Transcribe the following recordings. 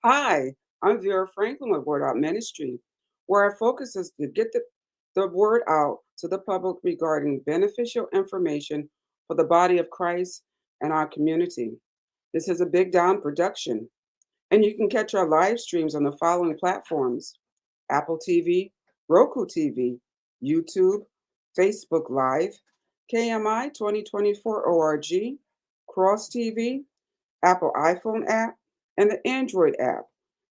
Hi, I'm Vera Franklin with Word Out Ministry, where our focus is to get the word out to the public regarding beneficial information for the body of Christ and our community. This is a Big Down production, and you can catch our live streams on the following platforms: Apple TV, Roku TV, YouTube, Facebook Live, KMI 2024 ORG, Cross TV, Apple iPhone app, and the Android app.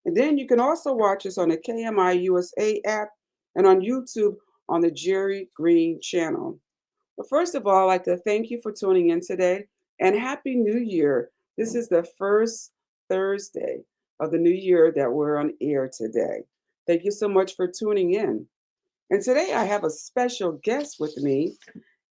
And then you can also watch us on the KMI USA app and on YouTube on the Jerry Green channel. But first of all, I'd like to thank you for tuning in today and Happy New Year. This is the first Thursday of the new year that we're on air today. Thank you so much for tuning in. And today I have a special guest with me,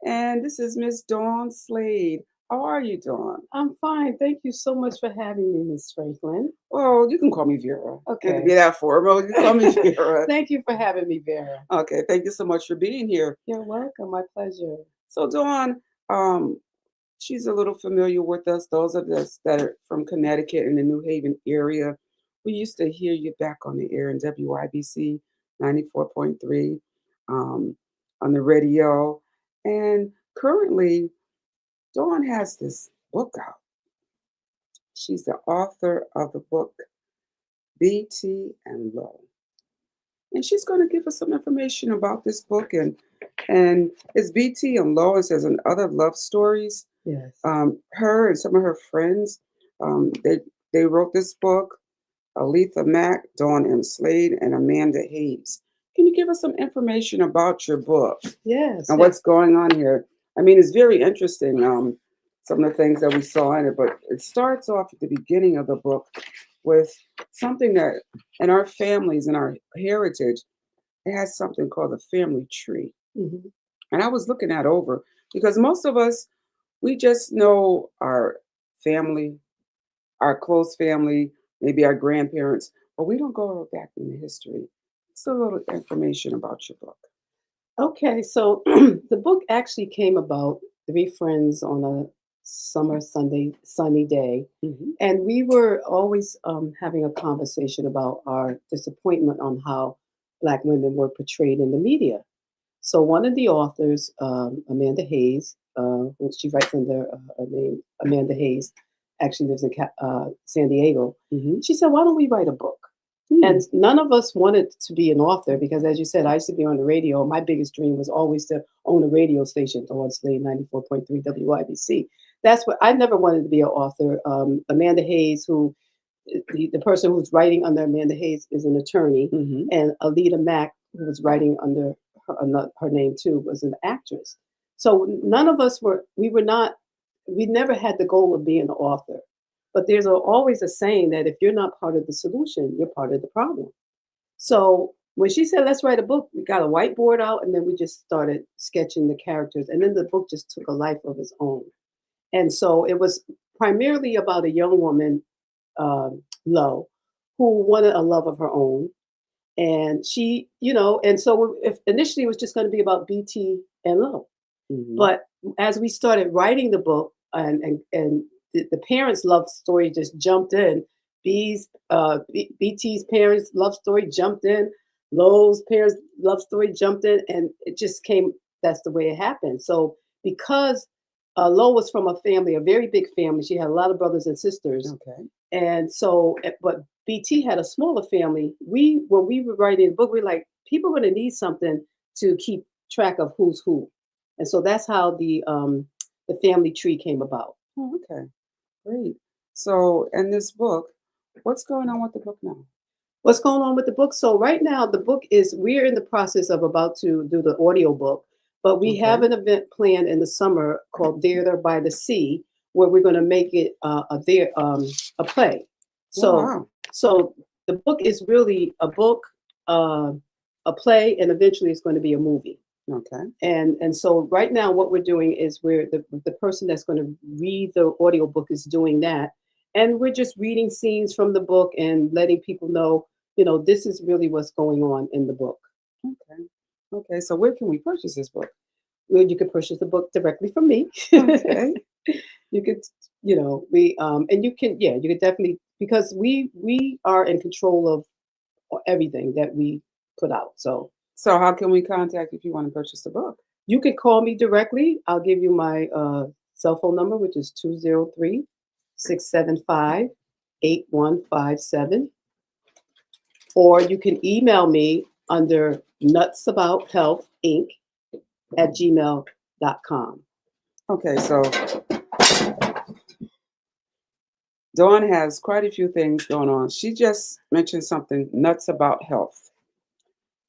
and this is Miss Dawn Slade. How are you, Dawn? I'm fine. Thank you so much for having me, Miss Franklin. Well, you can call me Vera. Okay. To be that formal, you can call me Vera. Thank you for having me, Vera. Okay, thank you so much for being here. You're welcome. My pleasure. So, Dawn, um, she's a little familiar with us. Those of us that are from Connecticut and the New Haven area, we used to hear you back on the air in WIBC 94.3 on the radio. And currently, Dawn has this book out. She's the author of the book BT and Low. And she's going to give us some information about this book, and it's BT and Low. It says and other love stories. Yes. Her and some of her friends, they wrote this book. Aletha Mack, Dawn M. Slade, and Amanda Hayes. Can you give us some information about your book Yes. and what's going on here? I mean, it's very interesting. Some of the things that we saw in it, but it starts off at the beginning of the book with something that in our families and our heritage, it has something called the family tree. Mhm. And I was looking that over because most of us, we just know our family, our close family, maybe our grandparents, but we don't go back in the history. So a little information about your book. Okay. So the book actually came about three friends on a summer Sunday sunny day, Hmm. and we were always having a conversation about our disappointment on how Black women were portrayed in the media. So one of the authors, Amanda Hayes, who she writes under her name Amanda Hayes, actually lives in San Diego. Hmm. She said, "Why don't we write a book?" And none of us wanted to be an author because, as you said, I used to be on the radio. My biggest dream was always to own a radio station, Dawn Slade 94.3 WIBC. That's what I never wanted to be an author. Amanda Hayes, who the person who's writing under Amanda Hayes is an attorney, Hmm. and Alita Mack, who was writing under her name too, was an actress. So none of us were, we were not, we never had the goal of being an author. But there's always a saying that if you're not part of the solution, you're part of the problem. So when she said, let's write a book, we got a whiteboard out and then we just started sketching the characters. And then the book just took a life of its own. And so it was primarily about a young woman, Lo, who wanted a love of her own. And she, and so if initially it was just going to be about BT and Lo. Hmm. But as we started writing the book, and the parents' love story just jumped in. BT's parents' love story jumped in. Lowe's parents' love story jumped in, and it just came. That's the way it happened. So because Lowe was from a family, a very big family, she had a lot of brothers and sisters, Okay. and so, but BT had a smaller family. We when we were writing the book, we were like, people are going to need something to keep track of who's who, and so that's how the family tree came about. Oh, okay. Great. So, in this book, what's going on with the book now? What's going on with the book? So right now, the book is we're in the process of about to do the audio book, but we have Okay. an event planned in the summer called Theater by the Sea, where we're going to make it a play. Oh, So wow. so the book is really a book, uh, a play, and eventually it's going to be a movie. Okay. And so right now what we're doing is we're the person that's going to read the audiobook is doing that, and we're just reading scenes from the book and letting people know, this is really what's going on in the book. Okay. Okay. So, where can we purchase this book? Well, you can purchase the book directly from me. Okay. You could, we and you can, yeah, you could definitely, because we are in control of everything that we put out. So So how can we contact if you want to purchase the book? you can call me directly. I'll give you my cell phone number, which is 203-675-8157. Or you can email me under nutsabout.health.inc@gmail.com. Okay, so Dawn has quite a few things going on. She just mentioned something nuts about health.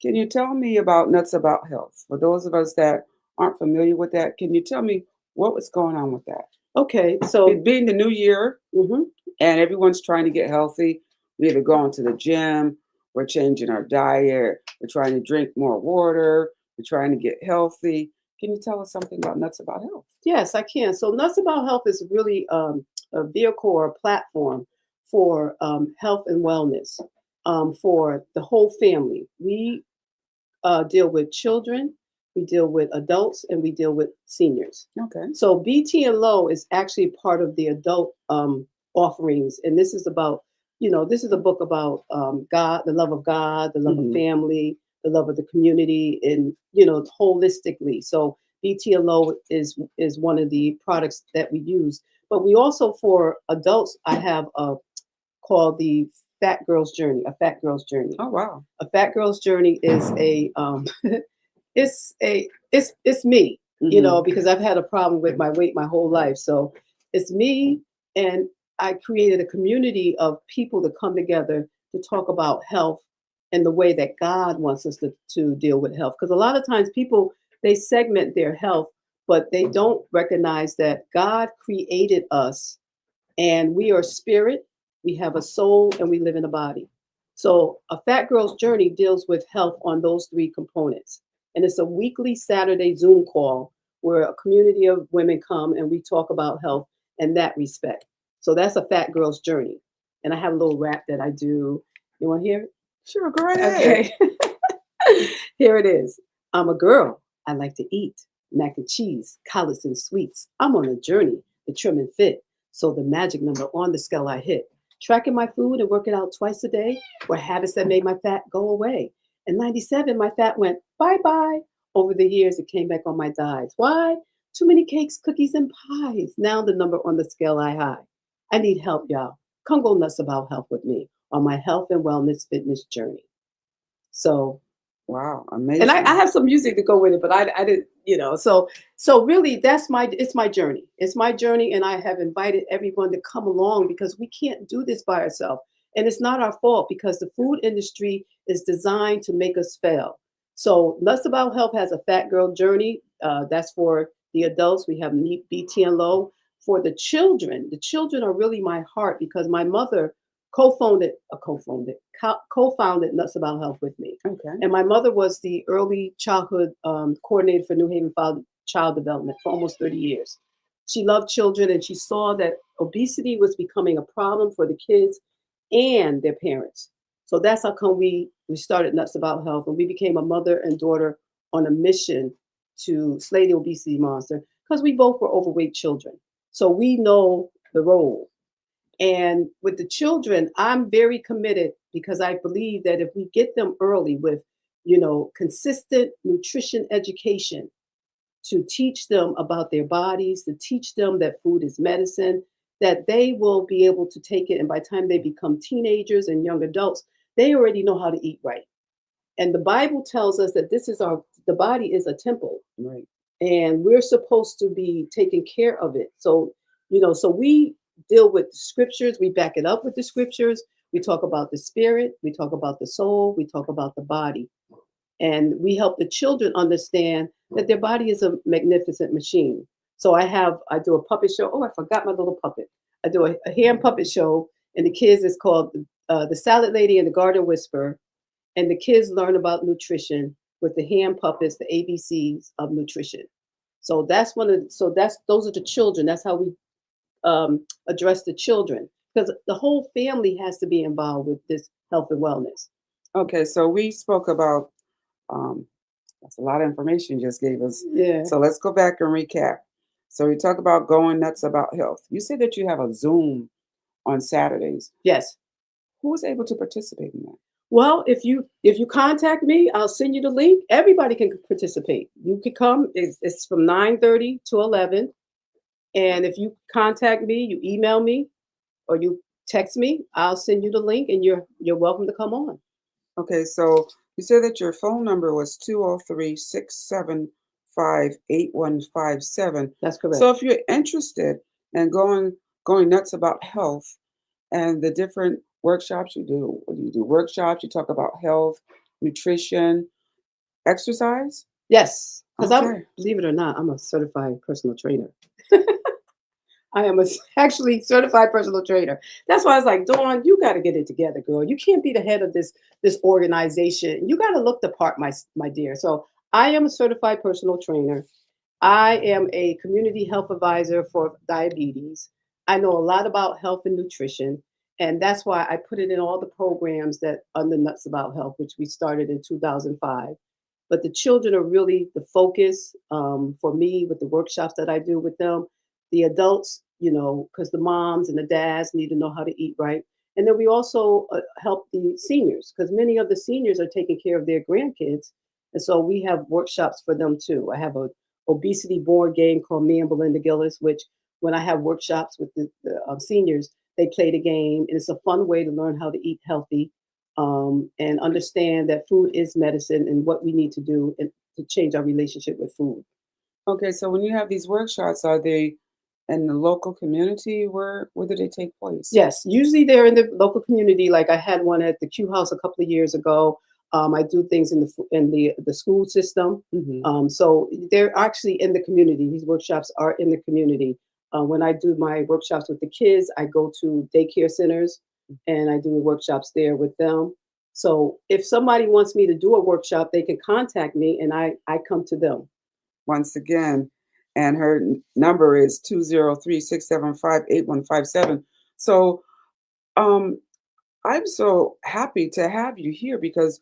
Can you tell me about nuts about health? For those of us that aren't familiar with that, can you tell me what was going on with that? Okay, It so being the new year mhm, and everyone's trying to get healthy, we either going to the gym, we're changing our diet, we're trying to drink more water, we're trying to get healthy. Can you tell us something about nuts about health? yes, I can. So Nuts About Health is really a vehicle or a platform for health and wellness for the whole family. We deal with children, we deal with adults, and we deal with seniors. Okay. So BT and Low is actually part of the adult offerings, and this is about, this is a book about God, the love of Hmm. family, the love of the community, and holistically. So BT and Low is one of the products that we use, but we also for adults I have called the Fat Girl's Journey, a Fat Girl's Journey. Oh, wow. A Fat Girl's Journey is a it's me, Hmm. because I've had a problem with my weight my whole life. So it's me, and I created a community of people to come together to talk about health and the way that God wants us to deal with health. Because a lot of times people they segment their health, but they don't recognize that God created us and we are spirit, we have a soul, and we live in a body. So, a Fat Girl's Journey deals with health on those three components. And it's a weekly Saturday Zoom call where a community of women come and we talk about health in that respect. So, that's a Fat Girl's Journey. And I have a little rap that I do. You want to hear it? Sure, go right ahead. Okay. Here it is. I'm a girl. I like to eat mac and cheese, collards and sweets. I'm on a journey to trim and fit. So the magic number on the scale I hit. Tracking my food and working out twice a day were habits that made my fat go away. In 97, my fat went bye bye. Over the years, it came back on my diets. Why? Too many cakes, cookies, and pies. Now the number on the scale I high. I need help, y'all. Come go nuts about health with me on my health and wellness fitness journey. So Wow, and I amazing. have some music to go with it, but I didn't, so really it's my journey. It's my journey, and I have invited everyone to come along because we can't do this by ourselves. And it's not our fault because the food industry is designed to make us fail. So Less About Health has a Fat Girl Journey. That's for the adults. We have BT and Low. For the children are really my heart because my mother co-founded Nuts About Health with me. Okay. And my mother was the early childhood coordinator for New Haven Child Development for almost 30 years. She loved children and she saw that obesity was becoming a problem for the kids and their parents. So that's how come we started Nuts About Health, and we became a mother and daughter on a mission to slay the obesity monster because we both were overweight children. So we know the role. And with the children, I'm very committed because I believe that if we get them early with, consistent nutrition education to teach them about their bodies, to teach them that food is medicine, that they will be able to take it. And by the time they become teenagers and young adults, they already know how to eat right. And the Bible tells us that the body is a temple, Right. and we're supposed to be taking care of it. So, so we deal with the scriptures, we back it up with the scriptures. We talk about the spirit, we talk about the soul, we talk about the body. And we help the children understand that their body is a magnificent machine. So I do a puppet show. Oh, I forgot my little puppet. I do a hand puppet show, and the kids is called the Salad Lady and the Garden Whisperer, and the kids learn about nutrition with the hand puppets, the ABCs of nutrition. So that's those are the children. That's how we address the children because the whole family has to be involved with this health and wellness. Okay, so we spoke about um, that's a lot of information you just gave us. Yeah. So let's go back and recap. So we talk about going nuts about health. You said that you have a Zoom on Saturdays. Yes. Who's able to participate in that? Well, if you contact me, I'll send you the link. Everybody can participate. You can come. It's from 9:30 to 11. And if you contact me, you email me or you text me, I'll send you the link, and you're welcome to come on. Okay, so you said that your phone number was 203-675-8157. That's correct. So if you're interested in going nuts about health and the different workshops you do, what do you do? Workshops, you talk about health, nutrition, exercise? Yes, because I'm, Okay. believe it or not, I'm a certified personal trainer. I am actually certified personal trainer. That's why I was like, Dawn, you got to get it together, girl. You can't be the head of this organization. You got to look the part, my dear. So I am a certified personal trainer. I am a community health advisor for diabetes. I know a lot about health and nutrition, and that's why I put it in all the programs that under Nuts About Health, which we started in 2005. But the children are really the focus for me with the workshops that I do with them. The adults, because the moms and the dads need to know how to eat right. And then we also help the seniors because many of the seniors are taking care of their grandkids. And so we have workshops for them too. I have a obesity board game called Me and Belinda Gillis, which when I have workshops with the seniors, they play the game. And it's a fun way to learn how to eat healthy and understand that food is medicine and what we need to do to change our relationship with food. Okay, so when you have these workshops, are they in the local community? Where do they take place? Yes, usually they're in the local community. Like I had one at the Q House a couple of years ago. I do things in the school system. Hmm. So they're actually in the community. These workshops are in the community. When I do my workshops with the kids, I go to daycare centers and I do workshops there with them. So if somebody wants me to do a workshop, they can contact me and I come to them. Once again, and her number is 203-675-8157. So um, I'm so happy to have you here because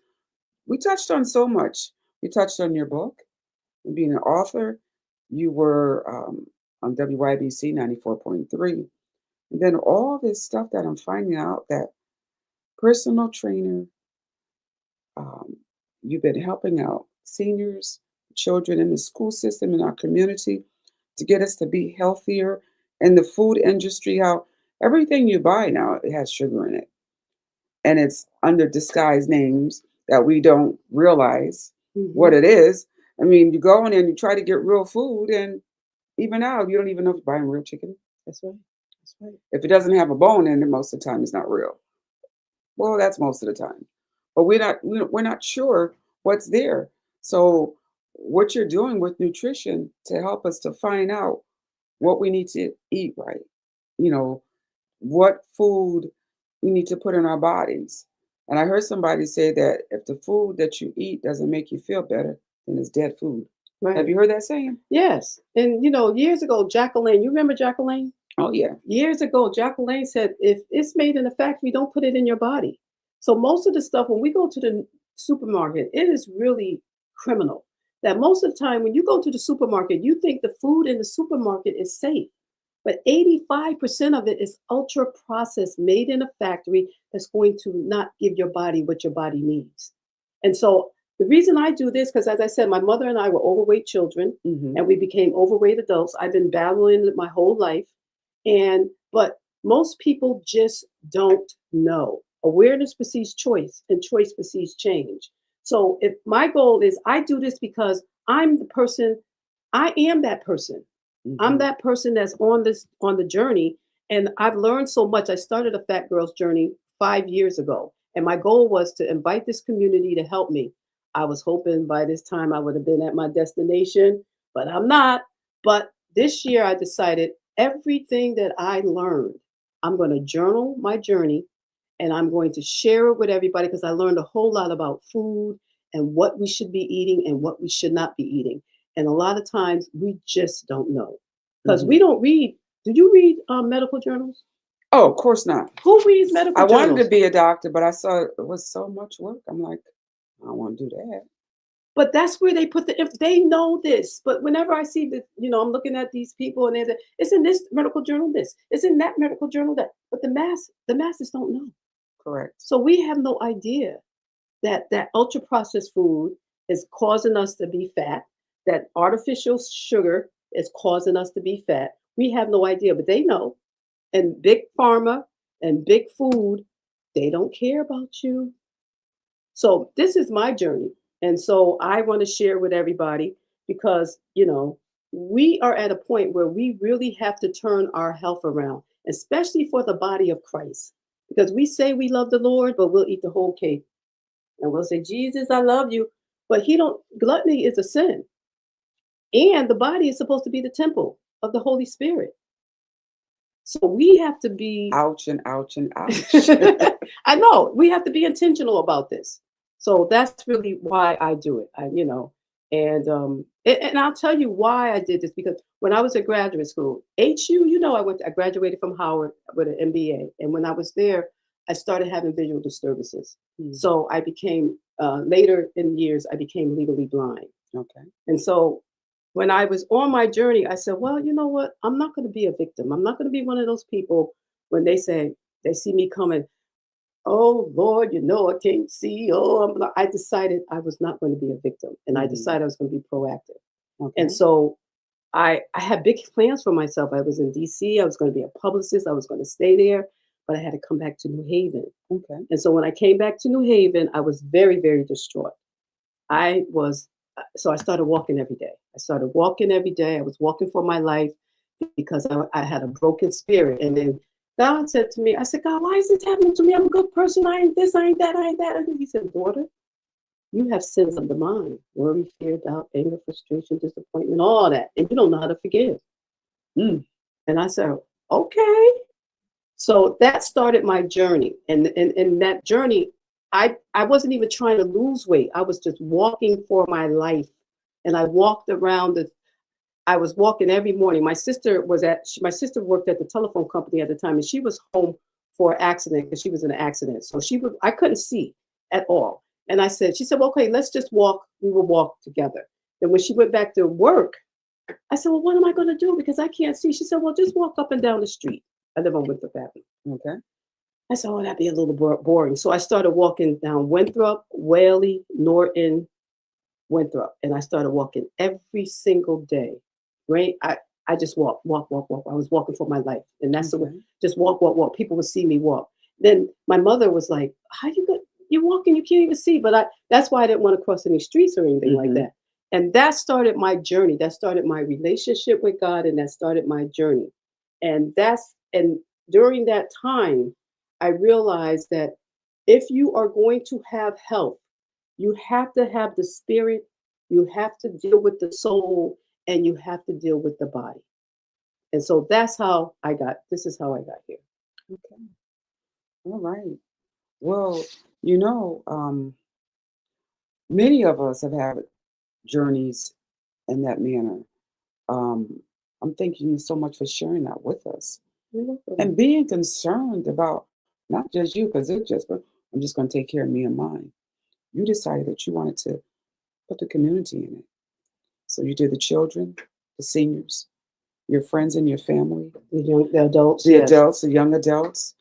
we touched on so much. We touched on your book, being an author. You were on WYBC 94.3. And then all this stuff that I'm finding out that personal trainer, um, you've been helping out seniors, children in the school system, in our community to get us to be healthier. In the food industry, how everything you buy now it has sugar in it, and it's under disguised names that we don't realize what Hmm. it is. I mean, you go in and you try to get real food, and even now you don't even know if you're buying real chicken. That's right. That's right. If it doesn't have a bone in it, most of the time it's not real. Well, that's most of the time. But we're not sure what's there. So what you're doing with nutrition to help us to find out what we need to eat right, you know, what food we need to put in our bodies. And I heard somebody say that if the food that you eat doesn't make you feel better, then it's dead food. Have Right. you heard that saying? Yes. And years ago, Jacqueline, you remember Jacqueline? Oh yeah. Years ago, Jacqueline said, if it's made in a factory, don't put it in your body. So most of the stuff, when we go to the supermarket, it is really criminal. That most of the time, when you go to the supermarket, you think the food in the supermarket is safe. But 85% of it is ultra processed, made in a factory that's going to not give your body what your body needs. And so the reason I do this, because as I said, my mother and I were overweight children Hmm. and we became overweight adults. I've been battling it my whole life. But most people just don't know. Awareness precedes choice, and choice precedes change. So if my goal is I do this because I'm the person, I am that person. I'm Hmm. that person that's on the journey. And I've learned so much. I started a fat girl's journey 5 years ago. And my goal was to invite this community to help me. I was hoping by this time I would have been at my destination, but I'm not. But this year I decided everything that I learned, I'm going to journal my journey and I'm going to share it with everybody because I learned a whole lot about food and what we should be eating and what we should not be eating. And a lot of times we just don't know because we Hmm. don't read. Do you read medical journals? Oh, of course not. Who reads I medical wanted to journals? be a doctor, but I saw it was so much work. I'm like, I don't want to do that. But that's where they put if they know this. But whenever I see that, I'm looking at these people and it's in this medical journal, this, it's in that medical journal, that. But the masses don't know. Correct. So we have no idea that ultra processed food is causing us to be fat, that artificial sugar is causing us to be fat. We have no idea, but they know. And big pharma and big food, they don't care about you. So this is my journey. And so I want to share with everybody because, we are at a point where we really have to turn our health around, especially for the body of Christ. Because we say we love the Lord, but we'll eat the whole cake. And we'll say, Jesus, I love you. But gluttony is a sin. And the body is supposed to be the temple of the Holy Spirit. So we have to be. Ouch and ouch and ouch. I know we have to be intentional about this. So that's really why I do it. And I'll tell you why I did this, because when I was at graduate school, HU, I graduated from Howard with an MBA, and when I was there, I started having visual disturbances. So I became later in years, I became legally blind. Okay. And so when I was on my journey, I said, well, you know what? I'm not going to be a victim. I'm not going to be one of those people when they see me coming, oh, Lord, I can't see. I decided I was not going to be a victim. And I decided I was going to be proactive. Okay. And so I had big plans for myself. I was in DC. I was going to be a publicist. I was going to stay there, but I had to come back to New Haven. Okay. And so when I came back to New Haven, I was very, very distraught. So I started walking every day. I was walking for my life because I had a broken spirit. And then God said to me, I said, God, why is this happening to me? I'm a good person. I ain't this, I ain't that, I ain't that. And he said, daughter, you have sins of the mind: worry, fear, doubt, anger, frustration, disappointment, all that. And you don't know how to forgive. And I said, okay. So that started my journey. And in that journey, I wasn't even trying to lose weight. I was just walking for my life. And I walked around I was walking every morning. My sister worked at the telephone company at the time, and she was home for an accident because she was in an accident. So I couldn't see at all. And she said, well, okay, let's just walk. We will walk together. And when she went back to work, I said, well, what am I going to do? Because I can't see. She said, well, just walk up and down the street. I live on Winthrop Avenue. Okay. I said, oh, that'd be a little boring. So I started walking down Winthrop, Whaley, Norton, Winthrop. And I started walking every single day. Right? I just walk. I was walking for my life. And that's the way, just walk. People would see me walk. Then my mother was like, you're walking, you can't even see. But that's why I didn't want to cross any streets or anything like that. And that started my journey. That started my relationship with God, and that started my journey. And during that time, I realized that if you are going to have health, you have to have the spirit, you have to deal with the soul, and you have to deal with the body. And so this is how I got here. Okay. All right. Well, many of us have had journeys in that manner. I'm thanking you so much for sharing that with us and being concerned about not just you, because but I'm just going to take care of me and mine. You decided that you wanted to put the community in it. So you did the children, the seniors, your friends and your family, the adults, the young adults,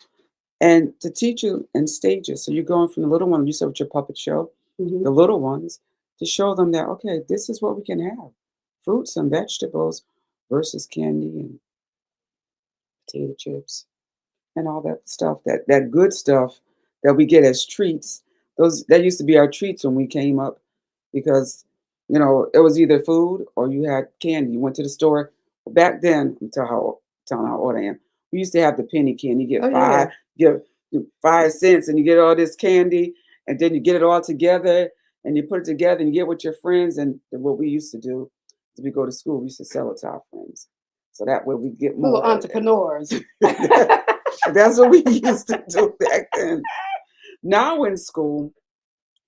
and to teach you in stages. So you're going from the little one, you said with your puppet show, the little ones, to show them that, okay, this is what we can have: fruits and vegetables versus candy and potato chips and all that stuff, that good stuff that we get as treats. That used to be our treats when we came up, because it was either food or you had candy. You went to the store. Back then, I'm telling how old I am. We used to have the penny candy. You get get 5 cents, and you get all this candy, and then you get it all together, and you put it together, and you get with your friends. And what we used to do is we go to school. We used to sell it to our friends, so that way we get more. Little entrepreneurs. That's what we used to do back then. Now in school,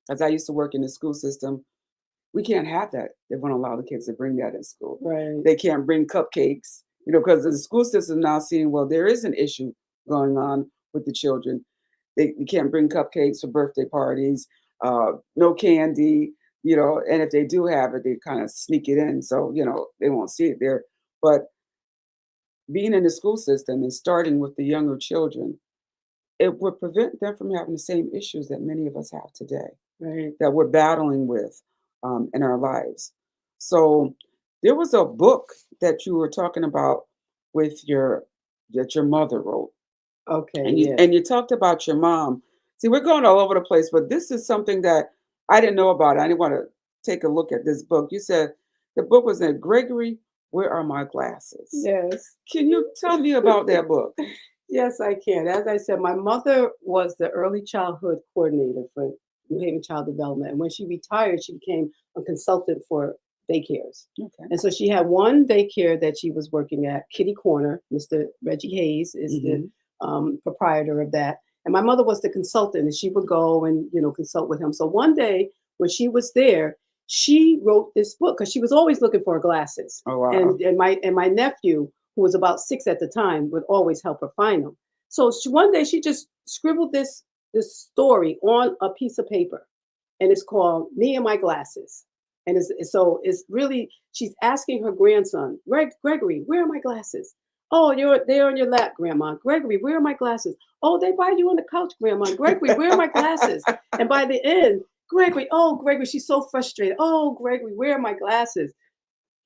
as I used to work in the school system, we can't have that. They won't allow the kids to bring that in school. Right. They can't bring cupcakes, because the school system now seeing, well, there is an issue going on with the children. You can't bring cupcakes for birthday parties, no candy. And if they do have it, they kind of sneak it in, so they won't see it there. But being in the school system and starting with the younger children, it would prevent them from having the same issues that many of us have today, Right. that we're battling with in our lives. So there was a book that you were talking about with your that your mother wrote, Okay. and you Yes. and you talked about your mom. See, we're going all over the place, but this is something that I didn't know about. I didn't want to take a look at this book. You said the book was in Gregory. Where are my glasses? Yes. Can you tell me about that book? Yes, I can. As I said, my mother was the early childhood coordinator for New Haven Child Development. And when she retired, she became a consultant for daycares. Okay. And so she had one daycare that she was working at, Kitty Corner. Mr. Reggie Hayes is the Hmm. proprietor of that. And my mother was the consultant, and she would go and consult with him. So one day when she was there, she wrote this book because she was always looking for her glasses. Oh And wow. my nephew, who was about 6 at the time, would always help her find them. So one day she just scribbled this story on a piece of paper, and it's called "Me and My Glasses." And it's really she's asking her grandson, Gregory, where are my glasses? Oh, they're on your lap, Grandma. Gregory, where are my glasses? Oh, they by you on the couch, Grandma. Gregory, where are my glasses? And by the end, Gregory, she's so frustrated. Oh, Gregory, where are my glasses?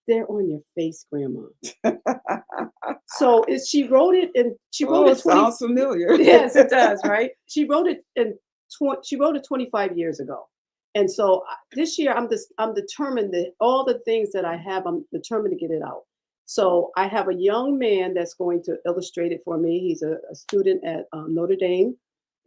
They're on your face, Grandma. So she wrote Oh, it 20. sounds familiar. Yes, it does, right? She wrote it 25 years ago. And so this year I'm determined that all the things that I have, I'm determined to get it out. So I have a young man that's going to illustrate it for me. He's a student at Notre Dame,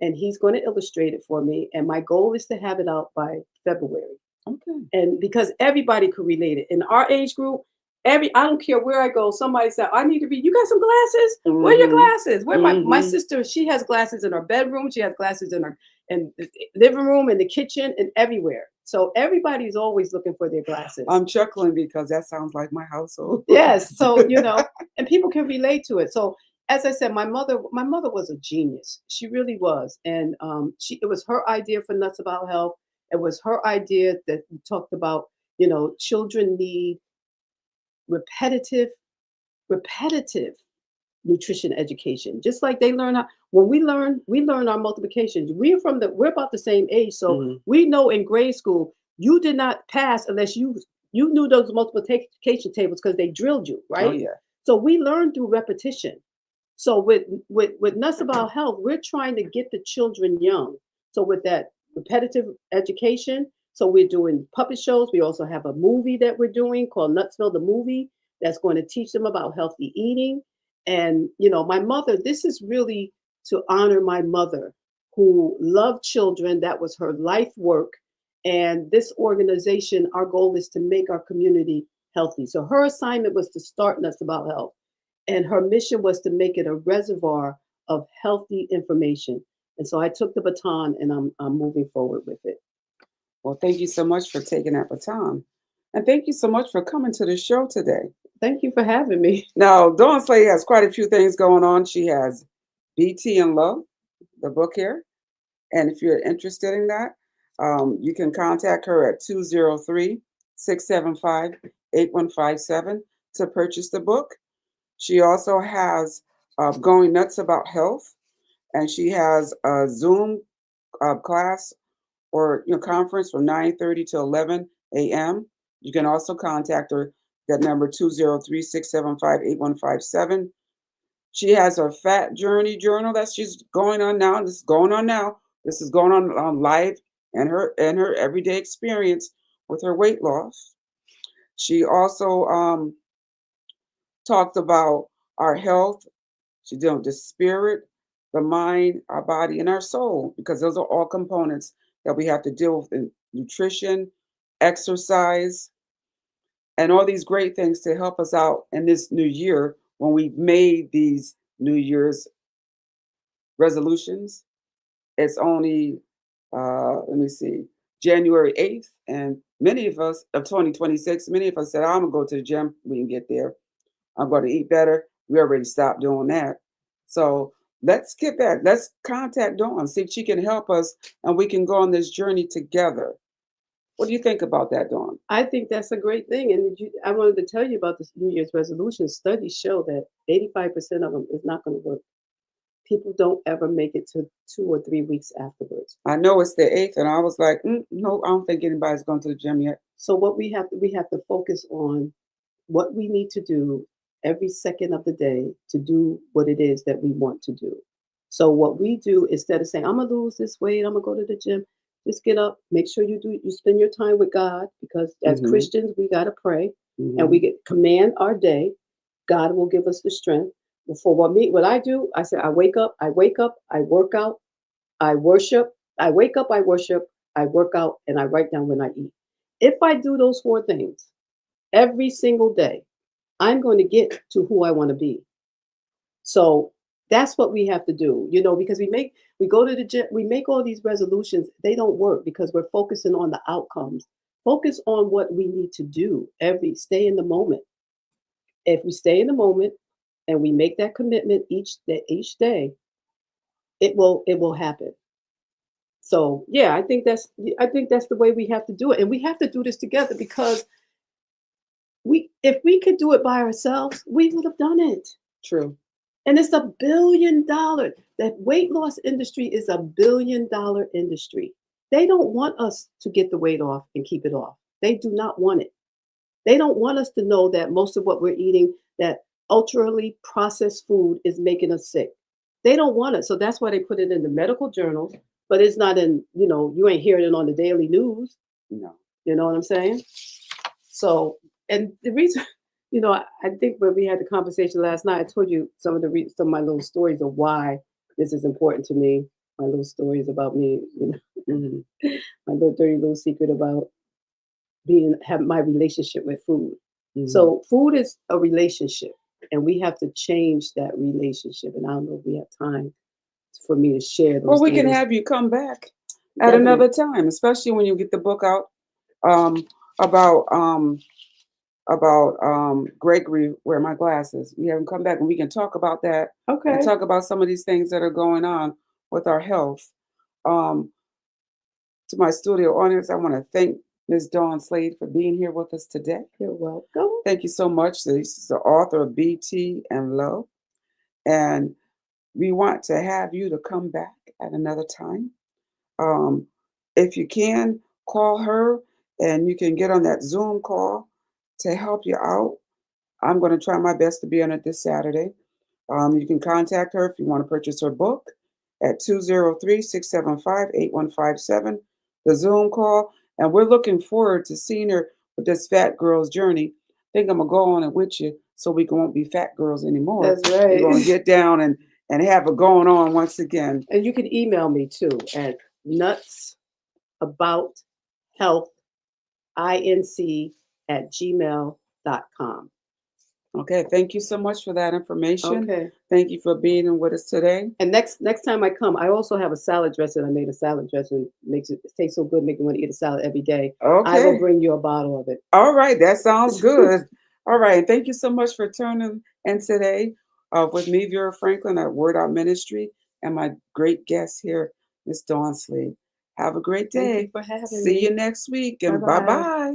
and he's going to illustrate it for me. And my goal is to have it out by February. Okay. And because everybody could relate it in our age group, I don't care where I go, somebody said, I need to read. You got some glasses? Where are your Mhm. glasses? Where my Mhm. sister, she has glasses in her bedroom, she has glasses in her in the living room, in the kitchen, and everywhere. So everybody's always looking for their glasses. I'm chuckling because that sounds like my household. Yes. So, and people can relate to it. So as I said, my mother was a genius. She really was. And it was her idea for Nuts About Health. It was her idea that we talked about, children need repetitive, repetitive nutrition education. Just like they learn how when we learn our multiplications. We're about the same age. So Mhm. we know in grade school you did not pass unless you knew those multiplication tables because they drilled you, Oh right? yeah. So we learn through repetition. So with Nuts About Health, we're trying to get the children young. So with that repetitive education, so we're doing puppet shows. We also have a movie that we're doing called Nutsville the Movie that's going to teach them about healthy eating. And my mother, this is really to honor my mother who loved children. That was her life work. And this organization, our goal is to make our community healthy. So her assignment was to start Nuts About Health, and her mission was to make it a reservoir of healthy information. And so I took the baton, and I'm moving forward with it. Well, thank you so much for taking that baton. And thank you so much for coming to the show today. Thank you for having me. Now, Dawn Slade has quite a few things going on. She has BT and Love, the book here. And if you're interested in that, you can contact her at 203-675-8157 to purchase the book. She also has Going Nuts About Health, and she has a Zoom class or conference from 9:30 to 11 a.m. You can also contact her, that number 203-675-8157. She has her Fat Journey journal that she's going on now. This is going on now. This is going on live, and her everyday experience with her weight loss. She also talked about our health. She's dealing with the spirit, the mind, our body, and our soul, because those are all components that we have to deal with in nutrition, exercise, and all these great things to help us out in this new year when we've made these New Year's resolutions. It's only, let me see, January 8th, and many of us of 2026, many of us said, I'm going to go to the gym. We can get there. I'm going to eat better. We already stopped doing that. So let's get back. Let's contact Dawn, see if she can help us, and we can go on this journey together. What do you think about that, Dawn? I think that's a great thing. And I wanted to tell you about this New Year's resolution. Studies show that 85% of them is not going to work. People don't ever make it to 2 or 3 weeks afterwards. I know it's the 8th, and I was like, no, I don't think anybody's going to the gym yet. So what we have to focus on what we need to do every second of the day to do what it is that we want to do. So what we do instead of saying, I'm gonna lose this weight, I'm gonna go to the gym, just get up, make sure you spend your time with God because as Hmm. Christians we gotta pray and we Hmm. get command our day. God will give us the strength. For what I do, I say I wake up, I work out, I worship, I wake up, I worship, I work out, and I write down when I eat. If I do those four things every single day, I'm going to get to who I want to be. So that's what we have to do, because we go to the gym, we make all these resolutions. They don't work because we're focusing on the outcomes. Focus on what we need to do. Stay in the moment. If we stay in the moment and we make that commitment each day, it will happen. So yeah, I think that's the way we have to do it, and we have to do this together because if we could do it by ourselves, we would have done it. True. And it's $1 billion. That weight loss industry is $1 billion industry. They don't want us to get the weight off and keep it off. They do not want it. They don't want us to know that most of what we're eating, that ultra processed food is making us sick. They don't want it. So that's why they put it in the medical journals, but it's not you ain't hearing it on the daily news. No. You know what I'm saying? So, and the reason, I think when we had the conversation last night, I told you some of my little stories of why this is important to me. My little stories about me, Hmm. my little dirty little secret about have my relationship with food. Hmm. So, food is a relationship, and we have to change that relationship. And I don't know if we have time for me to share Well, those we can things. have you come back at Definitely. another time, especially when you get the book out um, about Gregory. Wear my glasses. We have him come back, and we can talk about that and Okay. talk about some of these things that are going on with our health. Um, to my studio audience, I want to thank Ms. Dawn Slade for being here with us today. You're welcome. Thank you so much. This is the author of BT and Low, and we want to have you to come back at another time. Um, if you can, call her and you can get on that Zoom call to help you out. I'm going to try my best to be on it this Saturday. You can contact her if you want to purchase her book at 203-675-8157, the Zoom call. And we're looking forward to seeing her with this Fat Girl's Journey. I think I'm going to go on it with you so we won't be fat girls anymore. That's We're going to right. get down and have it going on once again. And you can email me too at nutsabout.healthinc@gmail.com. Okay, thank you so much for that information. Okay. Thank you for being in with us today. And next time I come, I also have a salad dressing. I made a salad dressing. Makes it tastes so good, make you want to eat a salad every day. I will Okay. bring you a bottle of All right, that sounds it. good. All right, thank you so much for tuning in today with me, Vera Franklin at Word Out Ministry, and my great guest here, Miss Dawn Slade. Have a great Thank you day. for having See you me. next week, Bye and bye bye. bye.